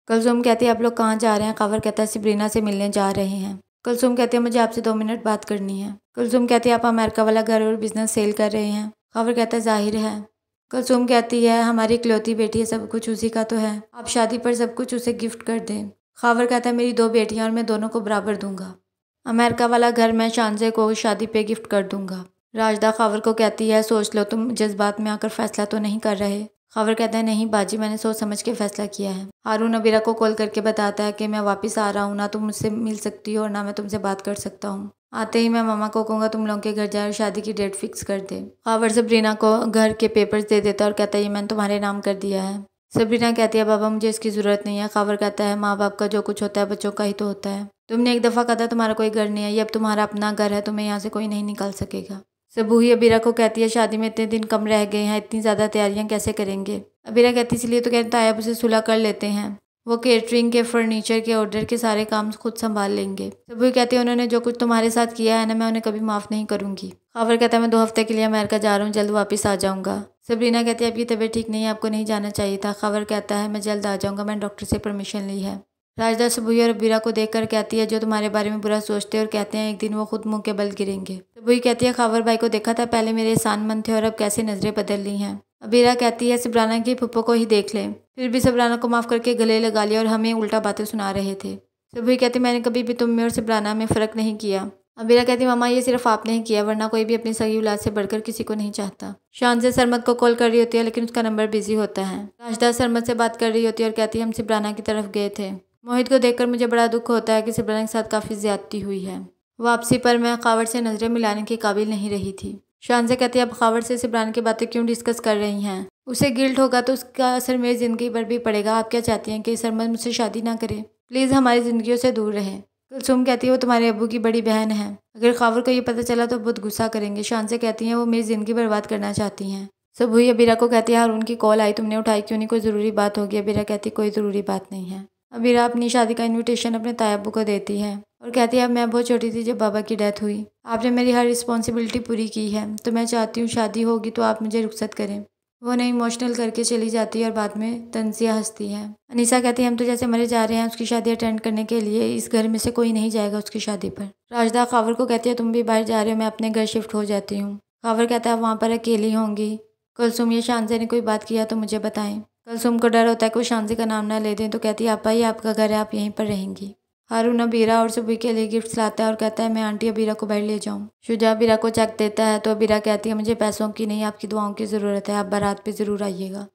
कुलसुम कहती है आप लोग कहाँ जा रहे हैं? खबर कहता है सबरीना से मिलने जा रहे हैं। कुलसुम कहती है मुझे आपसे 2 मिनट बात करनी है। कुलसुम कहती है आप अमेरिका वाला घर और बिजनेस सेल कर रहे हैं। खबर कहता है जाहिर है। कुलसुम कहती है हमारी इकलौती बेटी है, सब कुछ उसी का तो है, आप शादी पर सब कुछ उसे गिफ्ट कर दें। खबर कहता है मेरी 2 बेटियां और मैं दोनों को बराबर दूंगा। अमेरिका वाला घर मैं शानजे को शादी पे गिफ्ट कर दूंगा। राजदा खबर को कहती है सोच लो, तुम जज्बात में आकर फैसला तो नहीं कर रहे। खबर कहता है नहीं बाजी, मैंने सोच समझ के फैसला किया है। हारून अबीरा को कॉल करके बताता है कि मैं वापस आ रहा हूँ, ना तुम मुझसे मिल सकती हो और ना मैं तुमसे बात कर सकता हूँ। आते ही मैं मामा को कहूँगा तुम लोगों के घर जाए और शादी की डेट फिक्स कर दे। खबर सबरीना को घर के पेपर्स दे देता है और कहता है ये मैंने तुम्हारे नाम कर दिया है। सबरीना कहती है बाबा मुझे इसकी ज़रूरत नहीं है। खबर कहता है माँ बाप का जो कुछ होता है बच्चों का ही तो होता है। तुमने एक दफ़ा कहा था तुम्हारा कोई घर नहीं है, ये अब तुम्हारा अपना घर है, तुम्हें यहाँ से कोई नहीं निकाल सकेगा। सबूही अबीरा को कहती है शादी में इतने दिन कम रह गए हैं, इतनी ज़्यादा तैयारियां कैसे करेंगे। अबीरा कहती है इसलिए तो कहता है आप उसे सुलह कर लेते हैं, वो केटरिंग के फर्नीचर के ऑर्डर के सारे काम खुद संभाल लेंगे। सबूही कहती है उन्होंने जो कुछ तुम्हारे साथ किया है ना, मैं उन्हें कभी माफ़ नहीं करूँगी। खबर कहता है मैं 2 हफ्ते के लिए अमेरिका जा रहा हूँ, जल्द वापस आ जाऊँगा। सबरीना कहती है आपकी तबीयत ठीक नहीं है, आपको नहीं जाना चाहिए था। खबर कहता है मैं जल्द आ जाऊँगा, मैंने डॉक्टर से परमिशन ली है। राजदा सबूही और अबीरा को देखकर कहती है जो तुम्हारे बारे में बुरा सोचते और कहते हैं एक दिन वो खुद मुंह के बल गिरेंगे। सबूही कहती है खबर भाई को देखा था, पहले मेरे एहसानमंद थे और अब कैसे नजरें बदल ली हैं। अबीरा कहती है सबराना की फुप्पो को ही देख ले, फिर भी सबराना को माफ़ करके गले लगा लिया और हमें उल्टा बातें सुना रहे थे। सबूही कहती मैंने कभी भी तुम में और सबराना में फ़र्क नहीं किया। अबीरा कहती मामा ये सिर्फ आपने ही किया, वरना कोई भी अपनी सगी औलाद से बढ़कर किसी को नहीं चाहता। शान से सरमद को कॉल कर रही होती है लेकिन उसका नंबर बिजी होता है। राजदा सरमद से बात कर रही होती है और कहती है हम सबराना की तरफ गए थे। मोहित को देखकर मुझे बड़ा दुख होता है कि सबराना के साथ काफ़ी ज्यादती हुई है। वापसी पर मैं खावर से नज़रें मिलाने के काबिल नहीं रही थी। शान से कहती है अब खावर से सबराना की बातें क्यों डिस्कस कर रही हैं? उसे गिल्ट होगा तो उसका असर मेरी ज़िंदगी पर भी पड़ेगा। आप क्या चाहती हैं कि सरमद मुझसे शादी ना करे? प्लीज़ हमारी ज़िंदगियों से दूर रहे। कुलसुम कहती है वो तुम्हारे अब्बू की बड़ी बहन है, अगर खावर को ये पता चला तो बहुत गुस्सा करेंगे। शान से कहती हैं वो मेरी ज़िंदगी बर्बाद करना चाहती हैं। सबूही अबीरा को कहती है हारून की कॉल आई, तुमने उठाई क्यों नहीं? कोई ज़रूरी बात होगी? अबीरा कहती कोई ज़रूरी बात नहीं है। अबीरा अपनी शादी का इनविटेशन अपने ताया अब्बू को देती है और कहती है अब मैं बहुत छोटी थी जब बाबा की डेथ हुई, आपने मेरी हर रिस्पॉन्सिबिलिटी पूरी की है, तो मैं चाहती हूँ शादी होगी तो आप मुझे रुखसत करें। वो उन्हें इमोशनल करके चली जाती है और बाद में तंजिया हंसती है। अनीसा कहती है हम तो जैसे मरे जा रहे हैं उसकी शादी अटेंड करने के लिए, इस घर में से कोई नहीं जाएगा उसकी शादी पर। राजदा खावर को कहती है तुम भी बाहर जा रहे हो, मैं अपने घर शिफ्ट हो जाती हूँ। खावर कहता है वहाँ पर अकेली होंगी। कुलसुम ये शानजे ने कोई बात किया तो मुझे बताएं। कुलसुम को डर होता है कि वो शानजे का नाम ना ले दें तो कहती है आपा ये आपका घर है, आप यहीं पर रहेंगी। हारून अबीरा और सुबह के लिए गिफ्ट्स लाता है और कहता है मैं आंटी अबीरा को बाहर ले जाऊँ। शुजा अबीरा को चेक देता है तो अबीरा कहती है मुझे पैसों की नहीं आपकी दुआओं की ज़रूरत है, आप बारात पे ज़रूर आइएगा।